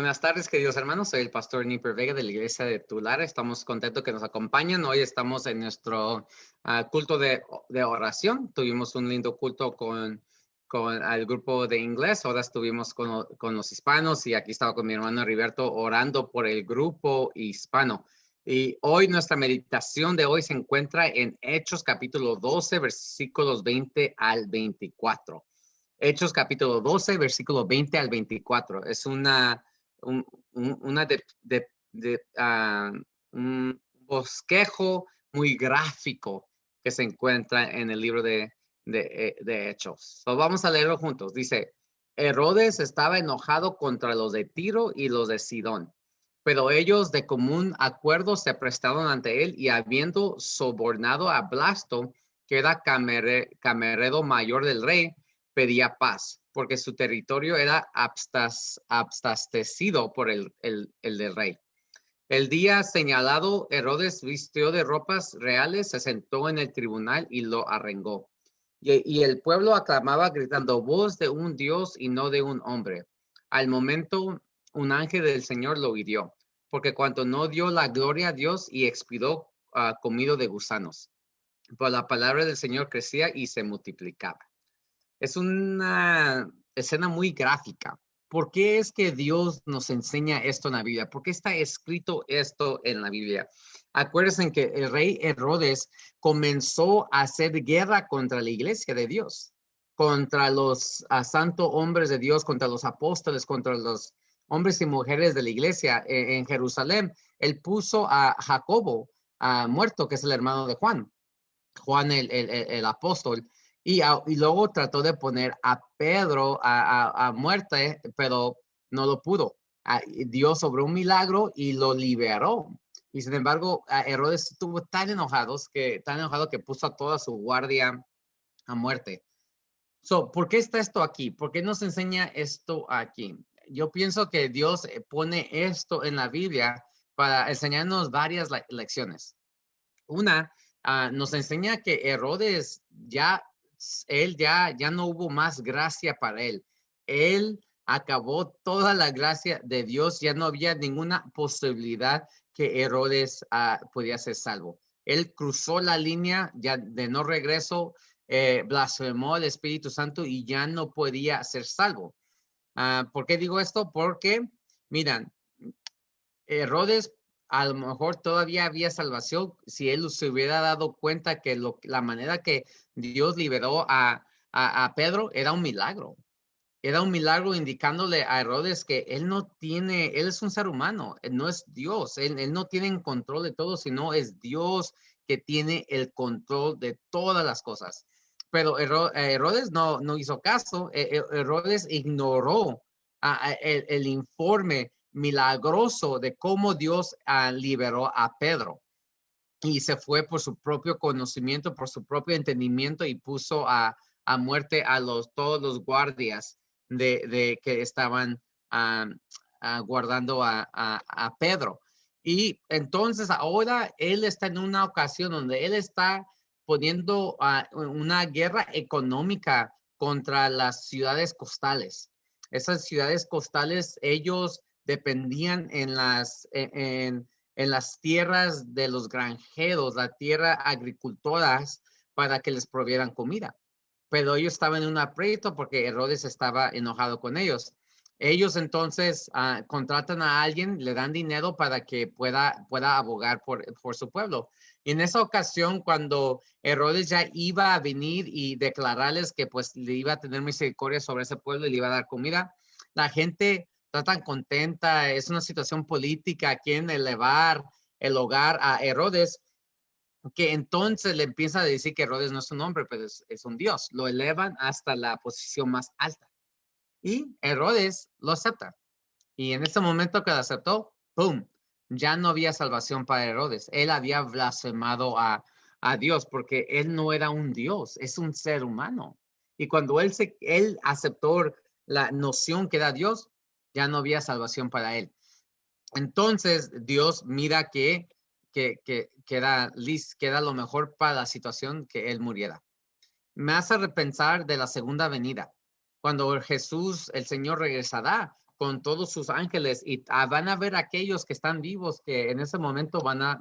Buenas tardes, queridos hermanos. Soy el pastor Niper Vega de la iglesia de Tulara. Estamos contentos que nos acompañan. Hoy estamos en nuestro culto de oración. Tuvimos un lindo culto con el grupo de inglés. Ahora estuvimos con los hispanos y aquí estaba con mi hermano Heriberto orando por el grupo hispano. Y hoy nuestra meditación de hoy se encuentra en Hechos capítulo 12, versículos 20 al 24. Hechos capítulo 12, versículo 20 al 24. Es una un bosquejo muy gráfico que se encuentra en el libro de Hechos. So, vamos a leerlo juntos. Dice, Herodes estaba enojado contra los de Tiro y los de Sidón, pero ellos de común acuerdo se prestaron ante él y habiendo sobornado a Blasto, que era camarero mayor del rey, pedía paz, porque su territorio era abastecido por el del rey. El día señalado, Herodes vistió de ropas reales, se sentó en el tribunal y lo arengó. Y el pueblo aclamaba gritando, voz de un Dios y no de un hombre. Al momento, un ángel del Señor lo hirió, porque cuando no dio la gloria a Dios y expiró comido de gusanos. Pero la palabra del Señor crecía y se multiplicaba. Es una escena muy gráfica. ¿Por qué es que Dios nos enseña esto en la Biblia? ¿Por qué está escrito esto en la Biblia? Acuérdense que el rey Herodes comenzó a hacer guerra contra la iglesia de Dios, contra los santos hombres de Dios, contra los apóstoles, contra los hombres y mujeres de la iglesia en Jerusalén. Él puso a Jacobo muerto, que es el hermano de Juan. Juan el apóstol, y luego trató de poner a Pedro a muerte, pero no lo pudo. Dios obró un milagro y lo liberó. Y sin embargo, Herodes estuvo tan enojado que puso a toda su guardia a muerte. ¿Por qué está esto aquí? ¿Por qué nos enseña esto aquí? Yo pienso que Dios pone esto en la Biblia para enseñarnos varias lecciones. Una, nos enseña que Herodes ya no hubo más gracia para él. Él acabó toda la gracia de Dios, ya no había ninguna posibilidad que Herodes podía ser salvo. Él cruzó la línea ya de no regreso, blasfemó al Espíritu Santo y ya no podía ser salvo. ¿Por qué digo esto? Porque, miran, Herodes a lo mejor todavía había salvación si él se hubiera dado cuenta que la manera que Dios liberó a Pedro era un milagro. Era un milagro indicándole a Herodes que él es un ser humano, él no es Dios, él no tiene control de todo, sino es Dios que tiene el control de todas las cosas. Pero Herodes no hizo caso, Herodes ignoró el informe milagroso de cómo Dios liberó a Pedro y se fue por su propio conocimiento, por su propio entendimiento y puso a muerte a todos los guardias que estaban guardando a Pedro. Y entonces ahora él está en una ocasión donde él está poniendo una guerra económica contra las ciudades costales. Esas ciudades costales, ellos dependían en las tierras de los granjeros, la tierra agricultoras, para que les provieran comida. Pero ellos estaban en un aprieto porque Herodes estaba enojado con ellos. Ellos entonces contratan a alguien, le dan dinero para que pueda abogar por su pueblo. Y en esa ocasión, cuando Herodes ya iba a venir y declararles que pues le iba a tener misericordia sobre ese pueblo y le iba a dar comida, la gente está tan contenta, es una situación política, quieren elevar el hogar a Herodes, que entonces le empieza a decir que Herodes no es un hombre, pero es un Dios. Lo elevan hasta la posición más alta. Y Herodes lo acepta. Y en ese momento que lo aceptó, ¡pum! Ya no había salvación para Herodes. Él había blasfemado a Dios porque él no era un Dios, es un ser humano. Y cuando él aceptó la noción que era Dios, ya no había salvación para él. Entonces Dios mira que era lo mejor para la situación que él muriera. Me hace repensar de la segunda venida, cuando Jesús, el Señor, regresará con todos sus ángeles y van a ver aquellos que están vivos que en ese momento van a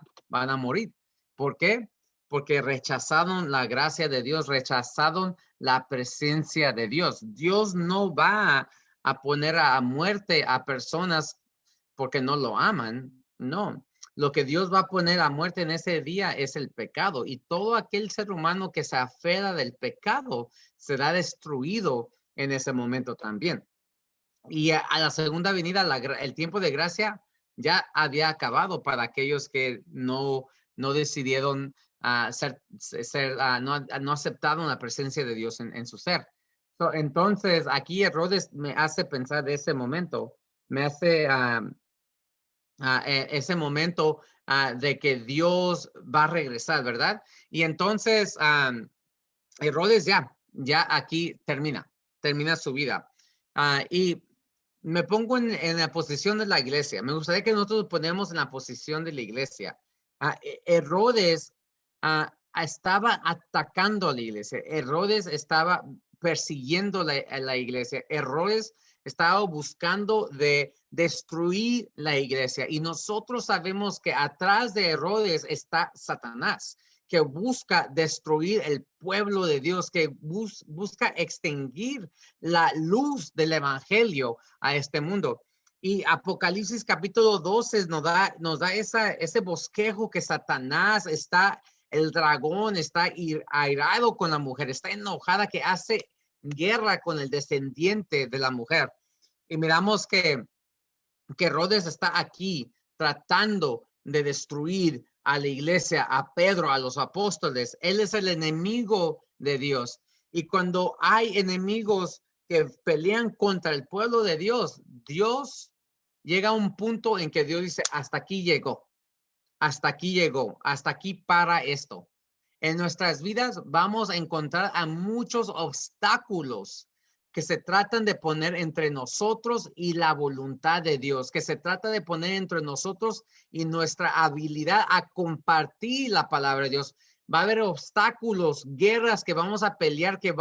morir. ¿Por qué? Porque rechazaron la gracia de Dios, rechazaron la presencia de Dios. Dios no va a poner a muerte a personas porque no lo aman, no. Lo que Dios va a poner a muerte en ese día es el pecado, y todo aquel ser humano que se aferra del pecado será destruido en ese momento también. Y a la segunda venida, el tiempo de gracia ya había acabado para aquellos que no decidieron no aceptaron la presencia de Dios en su ser. Entonces, aquí Herodes me hace pensar de ese momento, me hace ese momento de que Dios va a regresar, ¿verdad? Y entonces, Herodes ya aquí termina su vida. Y me pongo en la posición de la iglesia. Me gustaría que nosotros nos ponemos en la posición de la iglesia. Herodes estaba atacando a la iglesia. Herodes estaba persiguiendo a la iglesia. Herodes estaba buscando de destruir la iglesia. Y nosotros sabemos que atrás de Herodes está Satanás, que busca destruir el pueblo de Dios, que busca extinguir la luz del evangelio a este mundo. Y Apocalipsis capítulo 12 nos da ese bosquejo que Satanás el dragón está airado con la mujer, está enojada, que hace guerra con el descendiente de la mujer. Y miramos que Herodes está aquí tratando de destruir a la iglesia, a Pedro, a los apóstoles. Él es el enemigo de Dios. Y cuando hay enemigos que pelean contra el pueblo de Dios, Dios llega a un punto en que Dios dice, hasta aquí llegó, hasta aquí para esto. En nuestras vidas vamos a encontrar a muchos obstáculos que se tratan de poner entre nosotros y la voluntad de Dios, que se trata de poner entre nosotros y nuestra habilidad a compartir la palabra de Dios. Va a haber obstáculos, guerras que vamos a pelear, que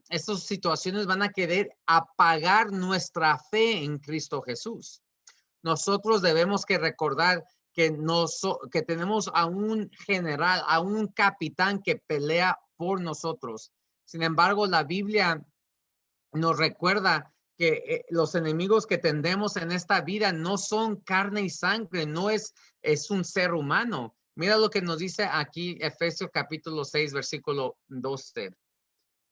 estas situaciones van a querer apagar nuestra fe en Cristo Jesús. Nosotros debemos que recordar que tenemos a un general, a un capitán que pelea por nosotros. Sin embargo, la Biblia nos recuerda que los enemigos que tendemos en esta vida no son carne y sangre, no es un ser humano. Mira lo que nos dice aquí Efesios capítulo 6, versículo 12.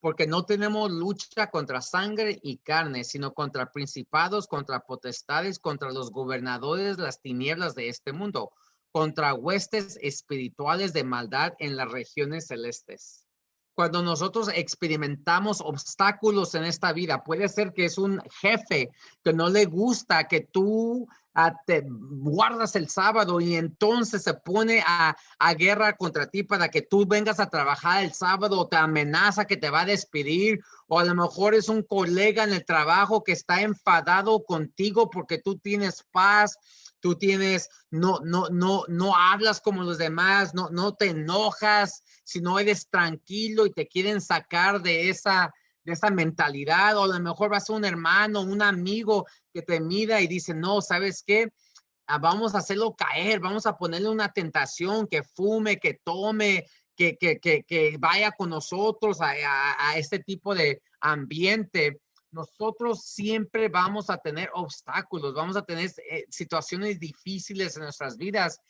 Porque no tenemos lucha contra sangre y carne, sino contra principados, contra potestades, contra los gobernadores de las tinieblas de este mundo, contra huestes espirituales de maldad en las regiones celestes. Cuando nosotros experimentamos obstáculos en esta vida, puede ser que es un jefe que no le gusta que tú te guardas el sábado y entonces se pone a guerra contra ti para que tú vengas a trabajar el sábado, o te amenaza que te va a despedir, o a lo mejor es un colega en el trabajo que está enfadado contigo porque tú tienes paz, tú no hablas como los demás, no te enojas, sino eres tranquilo y te quieren sacar de esa mentalidad. O a lo mejor vas a un hermano, un amigo que te mira y dice, no, ¿sabes qué? Vamos a hacerlo caer, vamos a ponerle una tentación, que fume, que tome, que vaya con nosotros a este tipo de ambiente. Nosotros siempre vamos a tener obstáculos, vamos a tener situaciones difíciles en nuestras vidas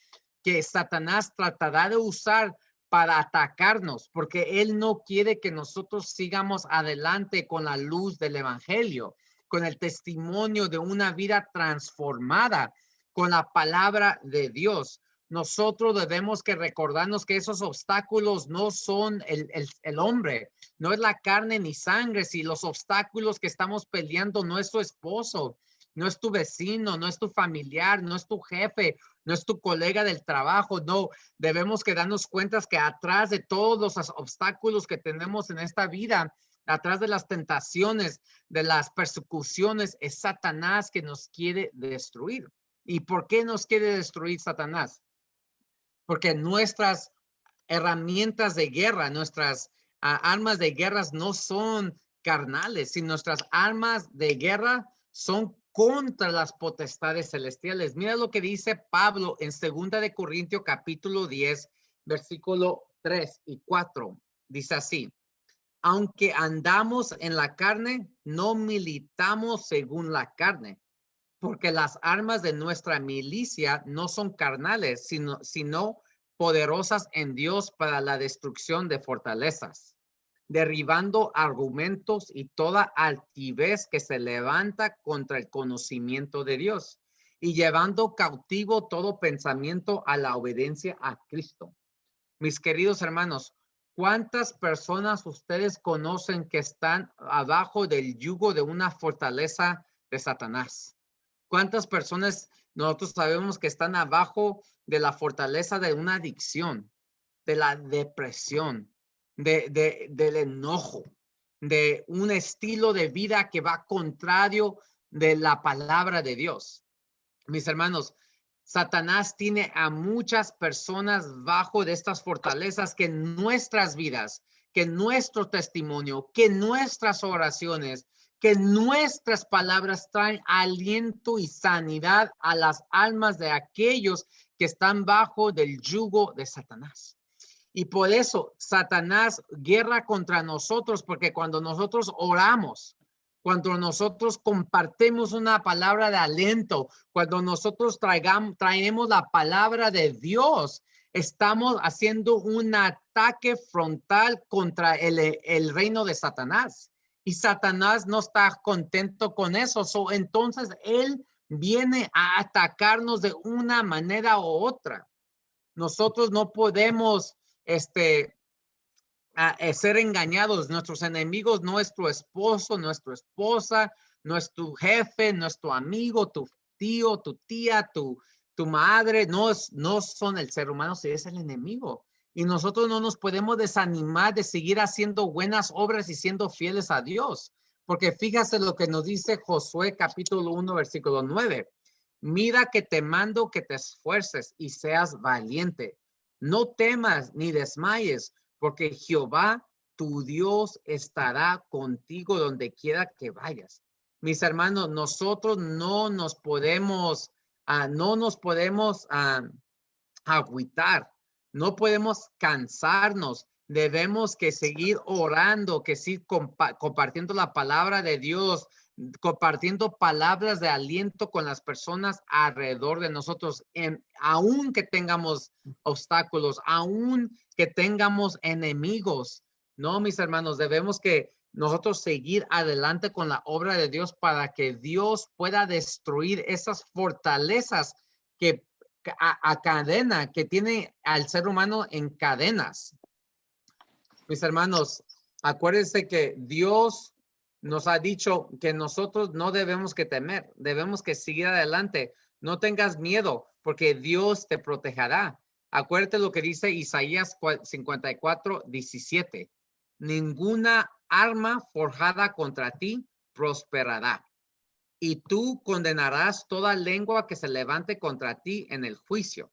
que Satanás tratará de usar para atacarnos, porque él no quiere que nosotros sigamos adelante con la luz del evangelio, con el testimonio de una vida transformada, con la palabra de Dios. Nosotros debemos que recordarnos que esos obstáculos no son el hombre, no es la carne ni sangre. Si los obstáculos que estamos peleando no es tu esposo, no es tu vecino, no es tu familiar, no es tu jefe, no es tu colega del trabajo, no. Debemos que darnos cuenta que atrás de todos los obstáculos que tenemos en esta vida, atrás de las tentaciones, de las persecuciones, es Satanás que nos quiere destruir. ¿Y por qué nos quiere destruir Satanás? Porque nuestras herramientas de guerra, nuestras armas de guerra no son carnales, sino nuestras armas de guerra son contra las potestades celestiales. Mira lo que dice Pablo en 2 de Corintios capítulo 10, versículo 3 y 4. Dice así: aunque andamos en la carne, no militamos según la carne, porque las armas de nuestra milicia no son carnales, sino poderosas en Dios para la destrucción de fortalezas, derribando argumentos y toda altivez que se levanta contra el conocimiento de Dios, y llevando cautivo todo pensamiento a la obediencia a Cristo. Mis queridos hermanos, ¿cuántas personas ustedes conocen que están abajo del yugo de una fortaleza de Satanás? ¿Cuántas personas nosotros sabemos que están abajo de la fortaleza de una adicción, de la depresión, del enojo, de un estilo de vida que va contrario de la palabra de Dios? Mis hermanos, Satanás tiene a muchas personas bajo de estas fortalezas que nuestras vidas, que nuestro testimonio, que nuestras oraciones, que nuestras palabras traen aliento y sanidad a las almas de aquellos que están bajo del yugo de Satanás. Y por eso Satanás guerra contra nosotros, porque cuando nosotros oramos, cuando nosotros compartimos una palabra de aliento, cuando nosotros traemos la palabra de Dios, estamos haciendo un ataque frontal contra el reino de Satanás. Y Satanás no está contento con eso. Entonces, él viene a atacarnos de una manera u otra. Nosotros no podemos ser engañados. Nuestros enemigos, nuestro esposo, nuestra esposa, nuestro jefe, nuestro amigo, tu tío, tu tía, tu madre, no son el ser humano, si es el enemigo. Y nosotros no nos podemos desanimar de seguir haciendo buenas obras y siendo fieles a Dios. Porque fíjate lo que nos dice Josué capítulo 1, versículo 9. Mira que te mando que te esfuerces y seas valiente. No temas ni desmayes, porque Jehová, tu Dios, estará contigo donde quiera que vayas. Mis hermanos, nosotros no nos podemos agüitar, no podemos cansarnos. Debemos que seguir orando, que seguir compartiendo la palabra de Dios, compartiendo palabras de aliento con las personas alrededor de nosotros, aun que tengamos obstáculos, aun que tengamos enemigos. No, mis hermanos, debemos que nosotros seguir adelante con la obra de Dios para que Dios pueda destruir esas fortalezas que cadena, que tiene al ser humano en cadenas. Mis hermanos, acuérdense que Dios nos ha dicho que nosotros no debemos que temer, debemos que seguir adelante. No tengas miedo, porque Dios te protegerá. Acuérdate lo que dice Isaías 54, 17. Ninguna arma forjada contra ti prosperará, y tú condenarás toda lengua que se levante contra ti en el juicio.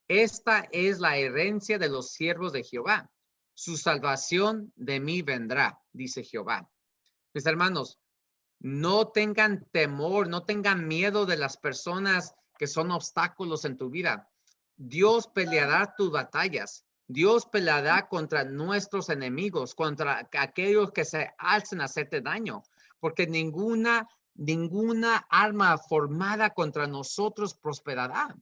Esta es la herencia de los siervos de Jehová. Su salvación de mí vendrá, dice Jehová. Mis hermanos, no tengan temor, no tengan miedo de las personas que son obstáculos en tu vida. Dios peleará tus batallas. Dios peleará contra nuestros enemigos, contra aquellos que se alcen a hacerte daño, porque ninguna arma formada contra nosotros prosperará.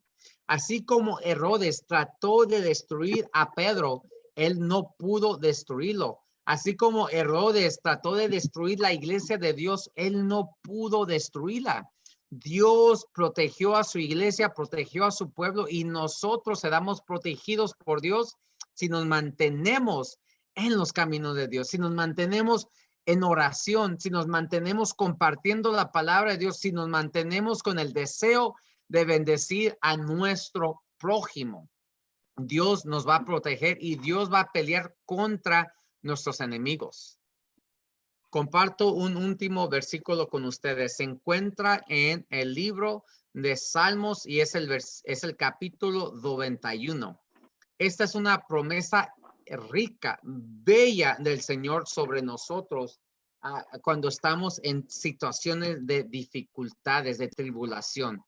Así como Herodes trató de destruir a Pedro, él no pudo destruirlo. Así como Herodes trató de destruir la iglesia de Dios, él no pudo destruirla. Dios protegió a su iglesia, protegió a su pueblo, y nosotros seremos protegidos por Dios si nos mantenemos en los caminos de Dios, si nos mantenemos en oración, si nos mantenemos compartiendo la palabra de Dios, si nos mantenemos con el deseo de bendecir a nuestro prójimo. Dios nos va a proteger y Dios va a pelear contra nuestros enemigos. Comparto un último versículo con ustedes. Se encuentra en el libro de Salmos y es el capítulo 91. Esta es una promesa rica, bella del Señor sobre nosotros cuando estamos en situaciones de dificultades, de tribulación.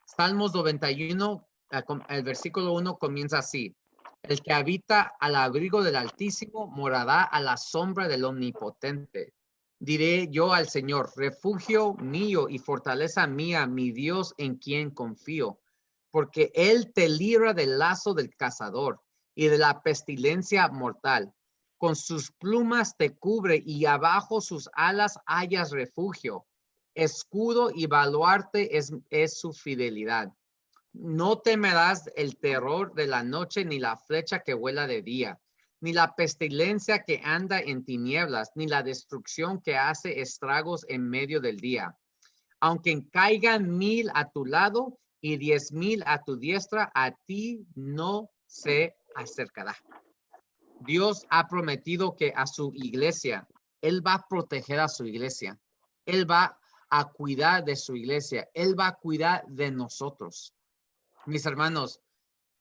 Salmos 91, el versículo 1 comienza así. El que habita al abrigo del Altísimo morará a la sombra del Omnipotente. Diré yo al Señor, refugio mío y fortaleza mía, mi Dios en quien confío, porque Él te libra del lazo del cazador y de la pestilencia mortal. Con sus plumas te cubre y abajo sus alas hallas refugio. Escudo y baluarte es su fidelidad. No temerás el terror de la noche, ni la flecha que vuela de día, ni la pestilencia que anda en tinieblas, ni la destrucción que hace estragos en medio del día. Aunque caigan 1000 a tu lado y 10,000 a tu diestra, a ti no se acercará. Dios ha prometido que a su iglesia, Él va a proteger a su iglesia. Él va a cuidar de su iglesia. Él va a cuidar de nosotros. Mis hermanos,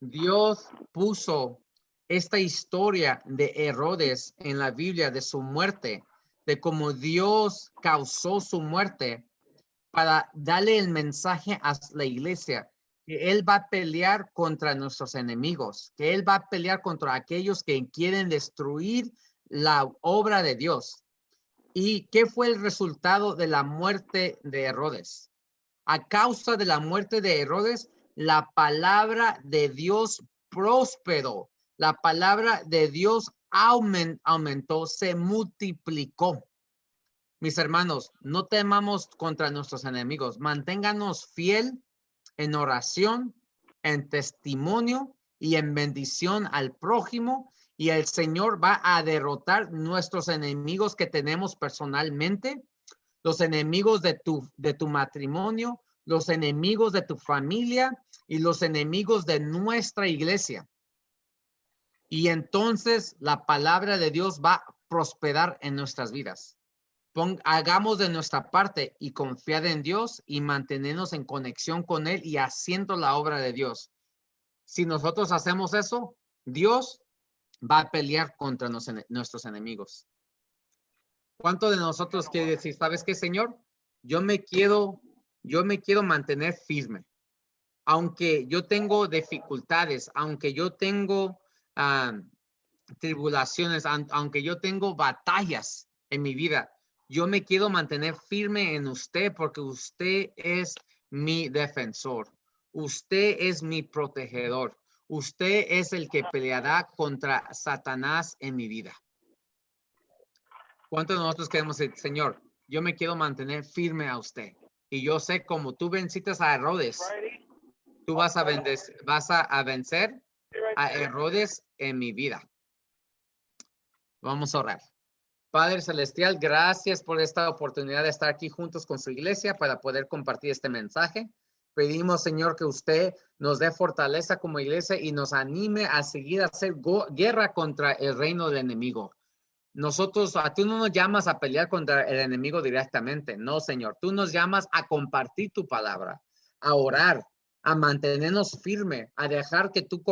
Dios puso esta historia de Herodes en la Biblia, de su muerte, de cómo Dios causó su muerte para darle el mensaje a la iglesia, que Él va a pelear contra nuestros enemigos, que Él va a pelear contra aquellos que quieren destruir la obra de Dios. ¿Y qué fue el resultado de la muerte de Herodes? A causa de la muerte de Herodes, la palabra de Dios prosperó. La palabra de Dios aumentó, se multiplicó. Mis hermanos, no temamos contra nuestros enemigos. Manténganos fiel en oración, en testimonio y en bendición al prójimo. Y el Señor va a derrotar nuestros enemigos que tenemos personalmente, los enemigos de tu matrimonio, los enemigos de tu familia y los enemigos de nuestra iglesia. Y entonces la palabra de Dios va a prosperar en nuestras vidas. Hagamos de nuestra parte y confiar en Dios y mantenernos en conexión con Él y haciendo la obra de Dios. Si nosotros hacemos eso, Dios va a pelear contra nuestros enemigos. ¿Cuánto de nosotros quiere decir, sabes qué, Señor? Yo me quiero mantener firme. Aunque yo tengo dificultades, aunque yo tengo tribulaciones, aunque yo tengo batallas en mi vida, yo me quiero mantener firme en usted porque usted es mi defensor. Usted es mi protegedor. Usted es el que peleará contra Satanás en mi vida. ¿Cuántos de nosotros queremos decir, Señor, yo me quiero mantener firme a usted? Y yo sé como tú venciste a Herodes, tú vas a vencer a Herodes en mi vida. Vamos a orar. Padre Celestial, gracias por esta oportunidad de estar aquí juntos con su iglesia para poder compartir este mensaje. Pedimos, Señor, que usted nos dé fortaleza como iglesia y nos anime a seguir a hacer guerra contra el reino del enemigo. Nosotros, tú no nos llamas a pelear contra el enemigo directamente. No, Señor. Tú nos llamas a compartir tu palabra, a orar, a mantenernos firme, a dejar que tú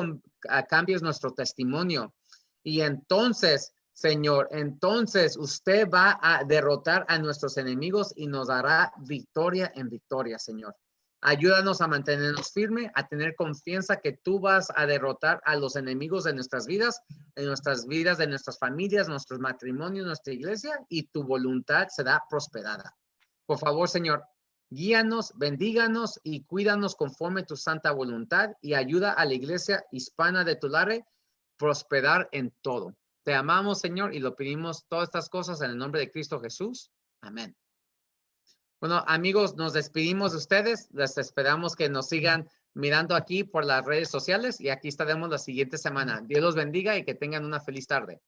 cambies nuestro testimonio. Y entonces, Señor, entonces usted va a derrotar a nuestros enemigos y nos dará victoria en victoria, Señor. Ayúdanos a mantenernos firmes, a tener confianza que tú vas a derrotar a los enemigos de nuestras vidas, de nuestras familias, nuestros matrimonios, nuestra iglesia, y tu voluntad será prosperada. Por favor, Señor, guíanos, bendíganos y cuídanos conforme tu santa voluntad y ayuda a la iglesia hispana de Tulare prosperar en todo. Te amamos, Señor, y lo pedimos todas estas cosas en el nombre de Cristo Jesús. Amén. Bueno, amigos, nos despedimos de ustedes. Les esperamos que nos sigan mirando aquí por las redes sociales y aquí estaremos la siguiente semana. Dios los bendiga y que tengan una feliz tarde.